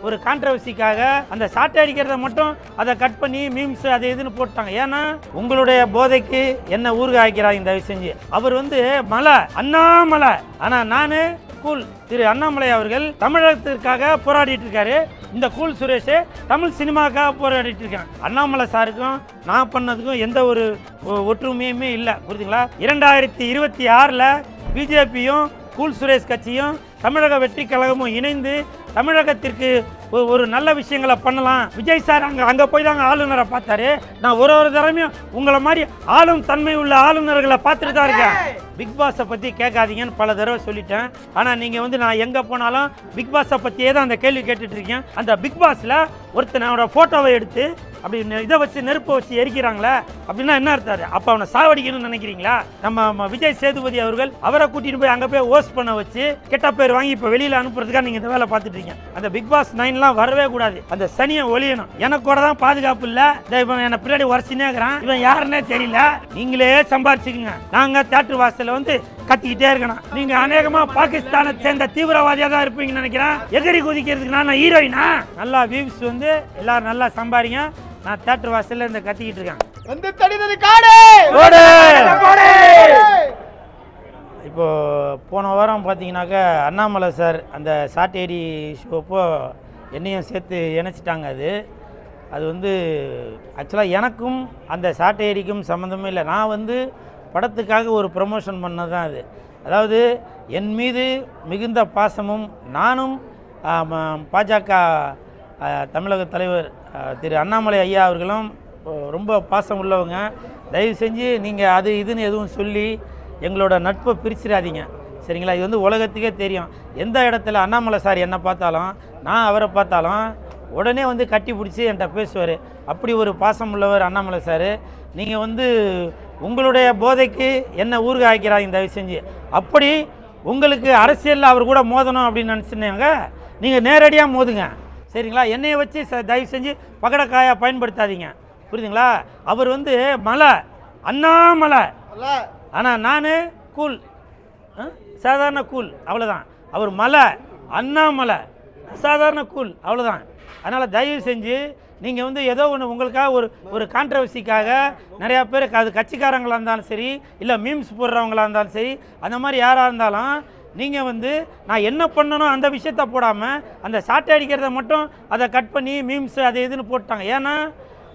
ஒரு கான்ட்ரவர்சிக்காக அந்த சாட்டை அடிக்கிறத மட்டும் அதை கட் பண்ணி மீம்ஸ் அது இதுன்னு போட்டாங்க. ஏன்னா உங்களுடைய போதைக்கு என்ன ஊறுகாய்க்கிறாங்க தயவு செஞ்சு. அவர் வந்து மலை அண்ணாமலை, ஆனா நானு கூல். திரு அண்ணாமலை அவர்கள் தமிழகத்திற்காக போராடிட்டு இருக்காரு. இந்த கூல் சுரேஷ் தமிழ் சினிமாக்காக போராடிட்டு இருக்காங்க. அண்ணாமலை சாருக்கும் நான் பண்ணதுக்கும் எந்த ஒரு ஒற்றுமையுமே இல்லை, புரியுதுங்களா? 2026ல் பிஜேபியும் கூல் சுரேஷ் கட்சியும் தமிழக வெற்றி கழகமும் இணைந்து தமிழகத்திற்கு ஒரு நல்ல விஷயங்களை பண்ணலாம். விஜய் சார் அங்கே போய் தாங்க ஆளுநரை பார்த்தாரு. நான் ஒரு தடவையும் உங்களை மாதிரி ஆளும் தன்மை உள்ள ஆளுநர்களை பார்த்துட்டு தான் இருக்கேன். பிக் பாஸை பற்றி கேட்காதீங்கன்னு பல தடவை சொல்லிட்டேன். ஆனால் நீங்கள் வந்து நான் எங்கே போனாலும் பிக் பாஸை பற்றியே தான் அந்த கேள்வி கேட்டுட்டு இருக்கேன். அந்த பிக் பாஸில் ஒருத்தனோட ஃபோட்டோவை எடுத்து அப்படி இதை வச்சு நெருப்பை வச்சு எரிக்கிறாங்களே அப்படின்னா என்ன அர்த்தாரு? அப்போ அவனை சாவடிக்கணும்னு நினைக்கிறீங்களா? நம்ம விஜய் சேதுபதி அவர்கள் அவரை கூட்டிட்டு போய் அங்கே போய் ஹோஸ்ட் பண்ண வச்சு கெட்ட பேர் வாங்கி இப்போ வெளியில் அனுப்புறதுக்காக நீங்கள் இந்த வேலை பார்த்துட்டு இருக்கீங்க. அந்த பிக் பாஸ் 9லாம் வரவே கூடாது. அந்த சனியை ஒழியணும். எனக்கு கூட தான் பாதுகாப்பு இல்லை. இவன் என்னை பின்னாடி உரசினே இருக்கிறான். இவன் யாருன்னே தெரியல. நீங்களே சம்பாரிச்சுக்குங்க. நாங்கள் தியேட்டர் வாசலில் வந்து கத்திக்கிட்டே இருக்கணும். நீங்க அநேகமா பாகிஸ்தானை சேர்ந்த தீவிரவாதியா தான் இருப்பீங்கன்னு நினைக்கிறேன். எதிரி குதிக்கிறதுக்கு நான் ஹீரோயினா? நல்லா வியூஸ் வந்து எல்லாரும் நல்லா சம்பாரிங்க. நான் தியேட்டர் வாசல்ல இந்த கத்திக்கிட்டு இருக்கேன். இப்போ போன வாரம் பார்த்தீங்கன்னாக்கா அண்ணாமலை சார் அந்த சாட்டேரி ஷோப்போ என்னையும் சேர்த்து இணைச்சிட்டாங்க. அது வந்து ஆக்சுவலாக எனக்கும் அந்த சாட்டேரிக்கும் சம்மந்தமே இல்லை. நான் வந்து படத்துக்காக ஒரு ப்ரமோஷன் பண்ணது தான் அது. அதாவது என் மீது மிகுந்த பாசமும் நானும் பாஜக தமிழக தலைவர் திரு அண்ணாமலை ஐயா அவர்களும் ரொம்ப பாசம் உள்ளவங்க. தயவு செஞ்சு நீங்கள் அது இதுன்னு எதுவும் சொல்லி எங்களோட நட்பை பிரிச்சிடாதீங்க, சரிங்களா? இது வந்து உலகத்துக்கே தெரியும். எந்த இடத்துல அண்ணாமலை சார் என்னை பார்த்தாலும் நான் அவரை பார்த்தாலும் உடனே வந்து கட்டி பிடிச்சி என்கிட்ட பேசுவார். அப்படி ஒரு பாசம் உள்ளவர் அண்ணாமலை சார். நீங்கள் வந்து உங்களுடைய போதைக்கு என்ன ஊறுகாய்க்கிறாங்க தயவு செஞ்சு. அப்படி உங்களுக்கு அரசியலில் அவர் கூட மோதணும் அப்படின்னு நினச்சினாங்க, நீங்கள் நேரடியாக மோதுங்க, சரிங்களா? என்னையை வச்சு தயவு செஞ்சு பகடக்காயாக பயன்படுத்தாதீங்க, புரியுதுங்களா? அவர் வந்து மலை அண்ணாமலை, ஆனால் நான் கூல், சாதாரண கூல், அவ்வளோதான். அவர் மலை அண்ணாமலை சாதாரண கூல், அவ்வளோதான். அதனால் தயவு செஞ்சு நீங்கள் வந்து ஏதோ ஒன்று உங்களுக்காக ஒரு கான்ட்ரவர்சிக்காக நிறையா பேர் அது கட்சிக்காரங்களாக இருந்தாலும் சரி, இல்லை மீம்ஸ் போடுறவங்களாக இருந்தாலும் சரி, அந்த மாதிரி யாராக இருந்தாலும் நீங்கள் வந்து நான் என்ன பண்ணணும் அந்த விஷயத்த போடாமல் அந்த சாட்டை அடிக்கிறத மட்டும் அதை கட் பண்ணி மீம்ஸ் அது இதுன்னு போட்டாங்க. ஏன்னா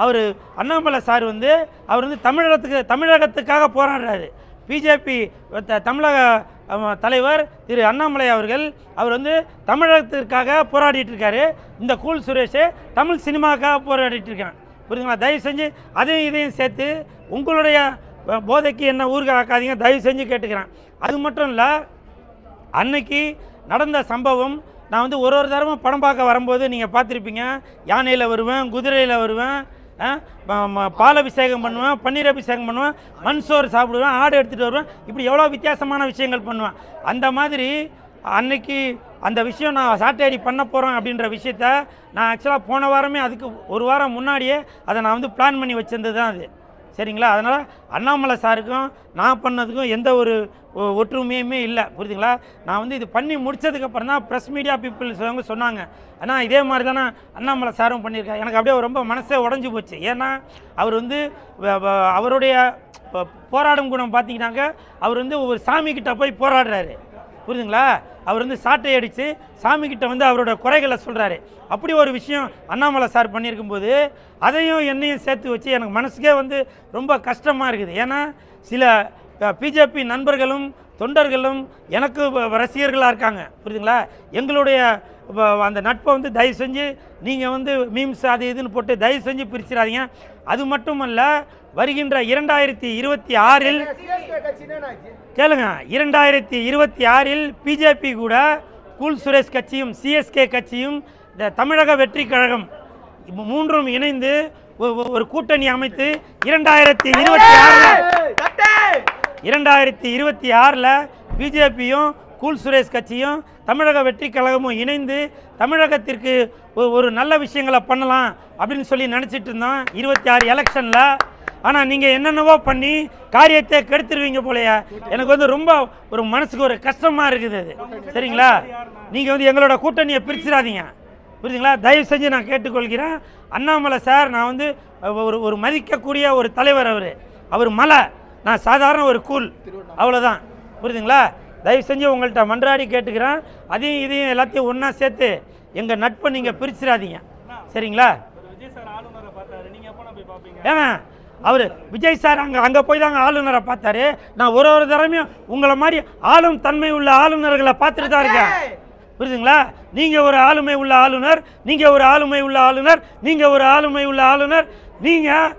அவர் அண்ணாமலை சார் வந்து அவர் வந்து தமிழகத்துக்காக போராடுறாரு. பிஜேபி தமிழக தலைவர் திரு அண்ணாமலை அவர்கள் அவர் வந்து தமிழகத்திற்காக போராடிட்டு இருக்காரு. இந்த கூல் சுரேஷ் தமிழ் சினிமாக்காக போராடிட்டு இருக்கான், புரியுதுங்களா? தயவு செஞ்சு அதையும் இதையும் சேர்த்து உங்களுடைய போதைக்கு என்ன ஊறுகாய்க்காதீங்க, தயவு செஞ்சு கேட்டுக்கிறேன். அது மட்டும் இல்லை, அன்னைக்கு நடந்த சம்பவம் நான் வந்து ஒரு தடவை படம் பார்க்க வரும்போது நீங்கள் பார்த்துருப்பீங்க. யானையில் வருவேன், குதிரையில் வருவேன், பால் அபிஷேகம் பண்ணுவேன், பன்னீர் அபிஷேகம் பண்ணுவேன், மண் சோறு சாப்பிடுவேன், ஆடு எடுத்துகிட்டு வருவேன். இப்படி எவ்வளோ வித்தியாசமான விஷயங்கள் பண்ணுவேன். அந்த மாதிரி அன்னைக்கு அந்த விஷயம் நான் சாட்டையடி பண்ண போகிறேன் அப்படின்ற விஷயத்த நான் ஆக்சுவலாக போன வாரமே அதுக்கு ஒரு வாரம் முன்னாடியே அதை நான் வந்து பிளான் பண்ணி வச்சிருந்தது தான் அது, சரிங்களா? அதனால் அண்ணாமலை சாருக்கும் நான் பண்ணதுக்கும் எந்த ஒரு ஒற்றுமையுமே இல்லை, புரியுதுங்களா? நான் வந்து இது பண்ணி முடித்ததுக்கப்புறம் தான் ப்ரெஸ் மீடியா பீப்புள்ஸ் அவங்க சொன்னாங்க, ஆனால் இதே மாதிரி தானே அண்ணாமலை சாரும் பண்ணியிருக்காங்க. எனக்கு அப்படியே ரொம்ப மனசே உடஞ்சி போச்சு. ஏன்னா அவர் வந்து அவருடைய போராடும் குணம் பார்த்தீங்கன்னாக்க அவர் வந்து ஒரு சாமிக்கிட்ட போய் போராடுறாரு, புரியுதுங்களா? அவர் வந்து சாட்டை அடித்து சாமிக்கிட்ட வந்து அவரோட குறைகளை சொல்கிறாரு. அப்படி ஒரு விஷயம் அண்ணாமலை சார் பண்ணியிருக்கும்போது அதையும் என்னையும் சேர்த்து வச்சு எனக்கு மனசுக்கே வந்து ரொம்ப கஷ்டமாக இருக்குது. ஏன்னா சில பிஜேபி நண்பர்களும் தொண்டர்களும் எனக்கு ரசிகர்களாக இருக்காங்க, புரியுதுங்களா? எங்களுடைய அந்த நட்பை வந்து தயவு செஞ்சு நீங்கள் வந்து மீம்ஸ் அது இதுன்னு போட்டு தயவு செஞ்சு பிரிச்சிடாதீங்க. அது மட்டுமல்ல, வருகின்ற 2026 கேளுங்க, 2026 பிஜேபி கூட கூல் சுரேஷ் கட்சியும் சிஎஸ்கே கட்சியும் இந்த தமிழக வெற்றி கழகம் மூன்றும் இணைந்து ஒரு கூட்டணி அமைத்து 2026 பிஜேபியும் கூல் சுரேஷ் கட்சியும் தமிழக வெற்றி கழகமும் இணைந்து தமிழகத்திற்கு ஒரு நல்ல விஷயங்களை பண்ணலாம் அப்படின்னு சொல்லி நினச்சிட்டு இருந்தோம் 26 எலெக்ஷனில். ஆனால் நீங்கள் என்னென்னவோ பண்ணி காரியத்தை கெடுத்துருவீங்க போலையா. எனக்கு வந்து ரொம்ப ஒரு மனசுக்கு ஒரு கஷ்டமாக இருக்குது அது, சரிங்களா? நீங்கள் வந்து எங்களோட கூட்டணியை பிரிச்சிடாதீங்க, புரியுதுங்களா? தயவு செஞ்சு நான் கேட்டுக்கொள்கிறேன். அண்ணாமலை சார் நான் வந்து ஒரு மதிக்கக்கூடிய ஒரு தலைவர். அவர் மலை, நான் சாதாரண ஒரு கூல், அவ்வளோதான். புரியுதுங்களா? தயவு செஞ்சு உங்கள்கிட்ட மன்றாடி கேட்டுக்கிறேன். அதையும் இதையும் எல்லாத்தையும் ஒன்றா சேர்த்து எங்கள் நட்பை நீங்கள் பிரிச்சிடாதீங்க, சரிங்களா? ஏங்க அவர் விஜய் சார் அங்கே போய் தாங்க ஆளுநரை பார்த்தாரு. நான் ஒரு தடவையும் உங்களை மாதிரி ஆளும் தன்மை உள்ள ஆளுநர்களை பார்த்துட்டு தான் இருக்கேன். புரியுதுங்களா? நீங்கள் ஒரு ஆளுமை உள்ள ஆளுநர், நீங்கள் ஒரு ஆளுமை உள்ள ஆளுநர், நீங்கள் ஒரு ஆளுமை உள்ள ஆளுநர். நீங்கள்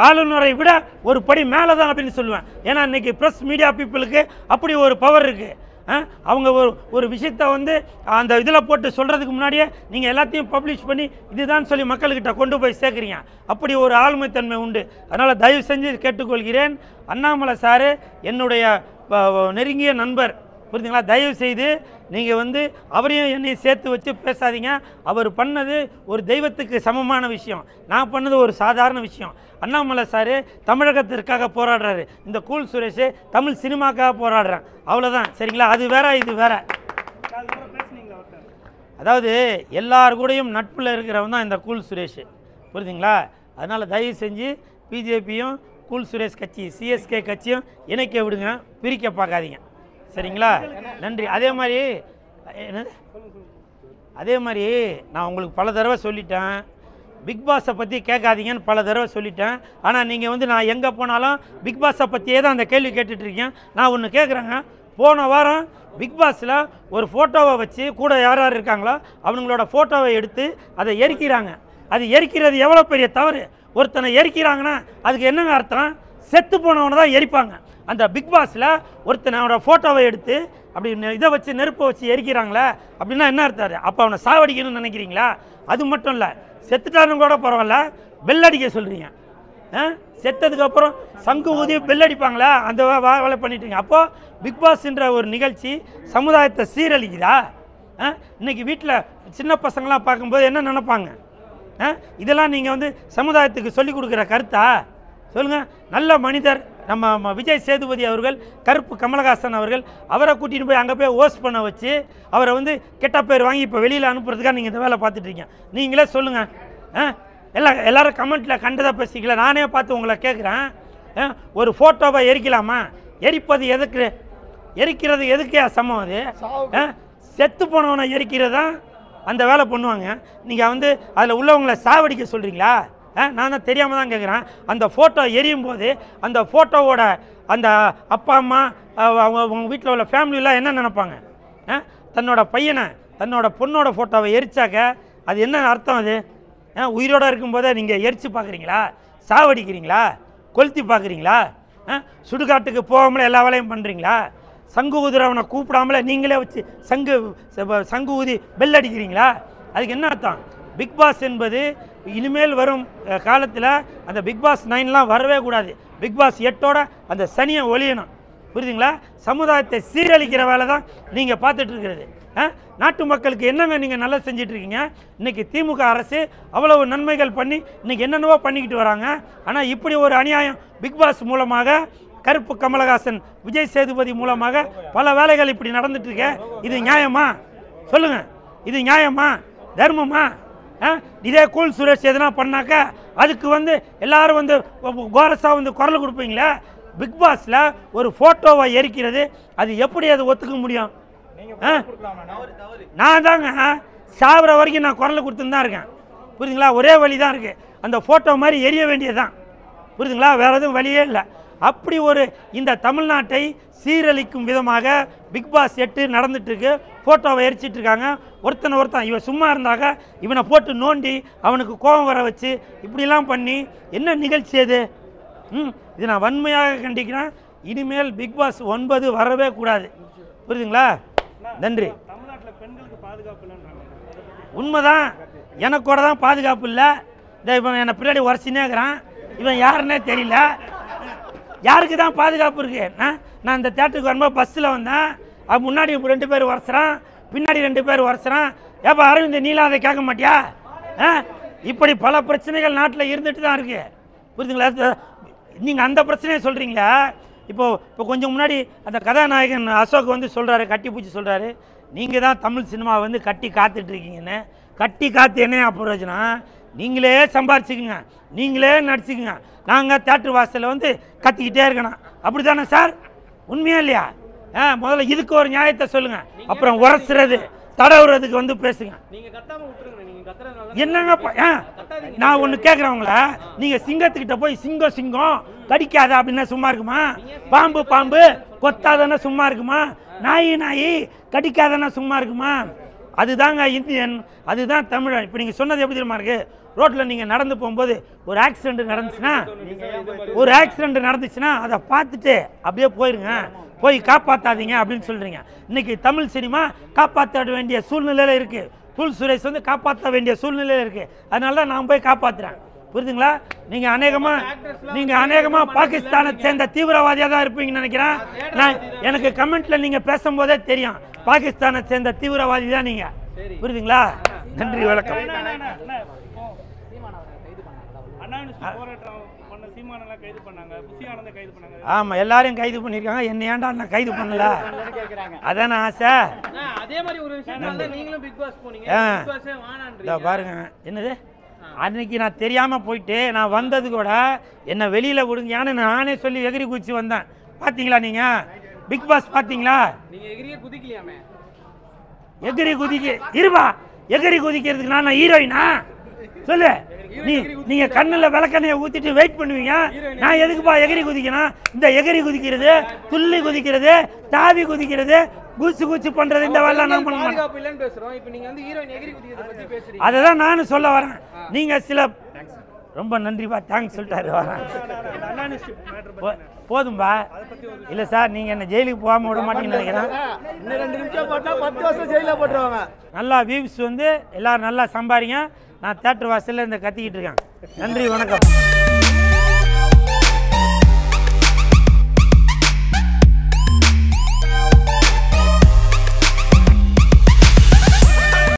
ஆளுநரை விட ஒரு படி மேலே தான் அப்படின்னு சொல்லுவேன். ஏன்னா இன்றைக்கி ப்ரெஸ் மீடியா பீப்புளுக்கு அப்படி ஒரு பவர் இருக்குது. அவங்க ஒரு விஷயத்தை வந்து அந்த இதில் போட்டு சொல்கிறதுக்கு முன்னாடியே நீங்கள் எல்லாத்தையும் பப்ளிஷ் பண்ணி இதுதான் சொல்லி மக்கள்கிட்ட கொண்டு போய் சேர்க்குறீங்க. அப்படி ஒரு ஆளுமைத்தன்மை உண்டு. அதனால் தயவு செஞ்சு கேட்டுக்கொள்கிறேன். அண்ணாமலை சார் என்னுடைய நெருங்கிய நண்பர். புரியுதுங்களா? தயவு செய்து நீங்கள் வந்து அவரையும் என்னையும் சேர்த்து வச்சு பேசாதீங்க. அவர் பண்ணது ஒரு தெய்வத்துக்கு சமமான விஷயம், நான் பண்ணது ஒரு சாதாரண விஷயம். அண்ணாமலை சார் தமிழகத்திற்காக போராடுறாரு, இந்த கூல் சுரேஷ் தமிழ் சினிமாக்காக போராடுறேன், அவ்வளோதான், சரிங்களா? அது வேற, இது வேற. அதாவது எல்லார் கூடயும் நட்பில் இருக்கிறவன் தான் இந்த கூல் சுரேஷ், புரியுதுங்களா? அதனால் தயவு செஞ்சு பிஜேபியும் கூல் சுரேஷ் கட்சி சிஎஸ்கே கட்சியும் இணைக்க விடுங்க, பிரிக்க பார்க்காதீங்க, சரிங்களா? நன்றி. அதே மாதிரி நான் உங்களுக்கு பல தடவை சொல்லிட்டேன், பிக் பாஸை பற்றி கேட்காதீங்கன்னு பல தடவை சொல்லிட்டேன். ஆனால் நீங்கள் வந்து நான் எங்கே போனாலும் பிக் பாஸை பற்றியே தான் அந்த கேள்வி கேட்டுட்ருக்கேன். நான் ஒன்று கேட்குறேங்க, போன வாரம் பிக் பாஸில் ஒரு ஃபோட்டோவை வச்சு கூட யார் யார் இருக்காங்களோ அவங்களோட ஃபோட்டோவை எடுத்து அதை எரிக்கிறாங்க. அது எரிக்கிறது எவ்வளோ பெரிய தவறு. ஒருத்தனை எரிக்கிறாங்கன்னா அதுக்கு என்னங்க அர்த்தம்? செத்து போனவனை தான் எரிப்பாங்க. அந்த பிக் பாஸில் ஒருத்தனோட ஃபோட்டோவை எடுத்து அப்படி இதை வச்சு நெருப்பை வச்சு எரிக்கிறாங்களே அப்படின்னா என்ன அர்த்தம்? அப்போ அவனை சாவடிக்கணும்னு நினைக்கிறீங்களா? அது மட்டும் இல்லை, செத்துட்டாலும் கூட பரவாயில்ல, பெல் அடிக்க சொல்கிறீங்க. செத்ததுக்கப்புறம் சங்கு ஊதி பெல் அடிப்பாங்களா? அந்த வேலை பண்ணிட்டீங்க. அப்போது பிக் பாஸ்ன்ற ஒரு நிகழ்ச்சி சமுதாயத்தை சீரழிக்குதா? இன்றைக்கி வீட்டில் சின்ன பசங்களாம் பார்க்கும்போது என்ன நினைப்பாங்க? இதெல்லாம் நீங்கள் வந்து சமுதாயத்துக்கு சொல்லிக் கொடுக்குற கருத்தா? சொல்லுங்கள். நல்ல மனிதர் நம்ம விஜய் சேதுபதி அவர்கள், கருப்பு கமலஹாசன் அவர்கள், அவரை கூட்டிகிட்டு போய் அங்கே போய் ஹோஸ்ட் பண்ண வச்சு அவரை வந்து கெட்ட பேர் வாங்கி இப்போ வெளியில் அனுப்புறதுக்காக நீங்கள் இந்த வேலை பார்த்துட்ருக்கீங்க. நீங்களே சொல்லுங்கள். எல்லோரும் கமெண்ட்டில் கண்டதாக பேசிக்கல, நானே பார்த்து உங்களை கேட்குறேன். ஒரு ஃபோட்டோவை எரிக்கலாமா? எரிப்பது எதுக்கு? எரிக்கிறது எதுக்கே சமம்? அது செத்து போனவனை எரிக்கிறது தான் அந்த வேலை பண்ணுவாங்க. நீங்கள் வந்து அதில் உள்ளவங்களை சாவடிக்க சொல்கிறீங்களா? நான் தான் தெரியாமல் தான் கேட்குறேன். அந்த ஃபோட்டோ எரியும் போது அந்த ஃபோட்டோவோட அந்த அப்பா அம்மா அவங்க வீட்டில் உள்ள ஃபேமிலியெலாம் என்ன நினைப்பாங்க? தன்னோட பையனை தன்னோட பொண்ணோட ஃபோட்டோவை எரிச்சாக்க அது என்ன அர்த்தம்? அது உயிரோடு இருக்கும்போதே நீங்கள் எரித்து பார்க்குறீங்களா? சாவடிக்கிறீங்களா? கொளுத்தி பார்க்குறீங்களா? சுடுகாட்டுக்கு போகாமலே எல்லா வேலையும் பண்ணுறீங்களா? சங்கு ஊதுறவனை கூப்பிடாமலே நீங்களே வச்சு சங்கு ஊதி பெல் அடிக்கிறீங்களா? அதுக்கு என்ன அர்த்தம்? பிக் பாஸ் என்பது இனிமேல் வரும் காலத்தில் அந்த பிக் பாஸ் 9லாம் வரவே கூடாது. பிக் பாஸ் 8ஓட அந்த சனியை ஒழியணும், புரியுதுங்களா? சமுதாயத்தை சீரழிக்கிற வேலை தான் நீங்கள் பார்த்துட்டு இருக்கிறது. நாட்டு மக்களுக்கு என்னங்க நீங்கள் நல்லா செஞ்சிட்ருக்கீங்க? இன்றைக்கி திமுக அரசு அவ்வளவு நன்மைகள் பண்ணி இன்றைக்கி என்னென்னவோ பண்ணிக்கிட்டு வராங்க. ஆனால் இப்படி ஒரு அநியாயம் பிக் பாஸ் மூலமாக, கருப்பு கமலஹாசன் விஜய் சேதுபதி மூலமாக பல வேலைகள் இப்படி நடந்துட்டுருக்க. இது நியாயமா? சொல்லுங்கள். இது நியாயமா? தர்மமா? இதே கூல் சுரேஷ் எதுனா பண்ணாக்க அதுக்கு வந்து எல்லாரும் வந்து கோரஸாக வந்து குரல் கொடுப்பீங்களா? பிக் பாஸில் ஒரு ஃபோட்டோவை எரிக்கிறது அது எப்படி அது ஒத்துக்க முடியும்? நான் தாங்க சாவர வரைக்கும் நான் குரல் கொடுத்துன்னு தான் இருக்கேன், புரியுதுங்களா? ஒரே வழி தான் இருக்குது, அந்த ஃபோட்டோ மாதிரி எரிய வேண்டியதுதான், புரியுதுங்களா? வேறு எதுவும் வழியே இல்லை. அப்படி ஒரு இந்த தமிழ்நாட்டை சீரழிக்கும் விதமாக பிக் பாஸ் 8 நடந்துட்டுருக்கு. ஃபோட்டோவை எரிச்சிட்ருக்காங்க. ஒருத்தன் இவன் சும்மா இருந்தாக்க இவனை போட்டு நோண்டி அவனுக்கு கோபம் வர வச்சு இப்படிலாம் பண்ணி என்ன நிகழ்ச்சி அது? இது நான் வன்மையாக கண்டிக்கிறேன். இனிமேல் பிக் பாஸ் 9 வரவே கூடாது, புரியுதுங்களா? நன்றி. உண்மைதான், எனக்கு கூட தான் பாதுகாப்பு இல்லை. இவன் என்னை பின்னாடி உரசினே இருக்கிறான். இவன் யாருன்னே தெரியல. யாருக்கு தான் பாதுகாப்பு இருக்கு? நான் இந்த தேட்டருக்கு வரும்போது பஸ்ஸில் வந்தேன், அது முன்னாடி 2 பேர் உரசுறான், பின்னாடி 2 பேர் உரசுறான். ஏப்பா அரவிந்த், நீலாம் அதை கேட்க மாட்டியா? இப்படி பல பிரச்சனைகள் நாட்டில் இருந்துட்டு தான் இருக்குது, புரியுதுங்களா? நீங்கள் அந்த பிரச்சனையை சொல்கிறீங்களா? இப்போ கொஞ்சம் முன்னாடி அந்த கதாநாயகன் அசோக் வந்து சொல்கிறாரு, கட்டி பூச்சி சொல்கிறாரு, நீங்கள் தான் தமிழ் சினிமாவை வந்து கட்டி காத்துட்ருக்கீங்கன்னு. கட்டி காத்து என்ன அப்புறம் நீங்களே சம்பாரிச்சுக்குங்க, நீங்களே நடிச்சுக்குங்க, நாங்கள் தேட்டர் வாசலில் வந்து கத்திக்கிட்டே இருக்கணும். அப்படி தானே சார்? உண்மையா இல்லையா? முதல்ல இதுக்கு ஒரு நியாயத்தை சொல்லுங்கள், அப்புறம் உரசுறது தடவுறதுக்கு வந்து பேசுங்க. என்னங்கப்பா நான் ஒன்று கேட்குறவங்கள, நீங்கள் சிங்கத்துக்கிட்ட போய் சிங்கம் சிங்கம் கடிக்காத அப்படின்னா சும்மா இருக்குமா? பாம்பு பாம்பு கொத்தாதன்னா சும்மா இருக்குமா? நாய் நாய் கடிக்காதன்னா சும்மா இருக்குமா? அதுதாங்க இந்தியன், அதுதான் தமிழன். இப்போ நீங்கள் சொன்னது எப்படி தெரியுமா இருக்குது? ரோட்டில் நீங்கள் நடந்து போகும்போது ஒரு ஆக்சிடெண்ட் நடந்துச்சுன்னா அதை பார்த்துட்டு அப்படியே போயிருங்க, போய் காப்பாற்றாதீங்க அப்படின்னு சொல்கிறீங்க. இன்றைக்கி தமிழ் சினிமா காப்பாற்ற வேண்டிய சூழ்நிலையில் இருக்குது. புல் சுரேஷ் வந்து காப்பாற்ற வேண்டிய சூழ்நிலையில் இருக்குது. அதனால தான் நான் போய் காப்பாற்றுறேன். புரியுதுங்களா? நீங்கள் அநேகமாக பாகிஸ்தானை சேர்ந்த தீவிரவாதியாக தான் இருப்பீங்கன்னு நினைக்கிறேன். எனக்கு கமெண்ட்டில் நீங்கள் பேசும்போதே தெரியும், பாகிஸ்தானை சேர்ந்த தீவிரவாதி தான் நீங்கள். புரியுதுங்களா? நன்றி, வணக்கம். ஆமா, எல்லாரையும் கைது பண்ணிருக்காங்க. என்ன ஏன்டா நான் கைது பண்ணல? அதான ஆசை. பாருங்க, என்னது அன்னைக்கு நான் தெரியாம போயிட்டு நான் வந்தது கூட என்ன வெளியில விடுங்கன்னு நானே சொல்லி எகிரி குதிச்சு வந்தேன். பாத்தீங்களா நீங்க? பிக் பாஸ் பாத்தீங்களா? எகிரி குதிக்கிறதுக்கு நான் ஹீரோயினா? சொல்லு. நீங்க கண்ணுல விளக்கண்ணைய ஊத்திட்டு வெயிட் பண்ணுவீங்க. நான் எதுக்குப்பா எகிரி குதிக்கணும்? இந்த எகிரி குதிக்கிறது, துள்ளி குதிக்கிறது, தாவி குதிக்கிறது, கூச்சு கூச்சு பண்றது இந்த வேலை நான் பண்ண மாட்டேன். அதான் நானும் சொல்ல வரேன். நீங்க சில ரொம்ப நன்றிப்பா, தேங்க்ஸ் சொல்லிட்டாரு. வரேன் போதும்பா. இல்லை சார், நீங்கள் என்ன ஜெயிலுக்கு போகாமல் விட மாட்டீங்கன்னு நினைக்கிறேன். நல்லா வியூஸ் வந்து எல்லோரும் நல்லா சம்பாதிங்க. நான் தேட்டர் வாசலில் இந்த கத்திக்கிட்டு இருக்கேன். நன்றி, வணக்கம்.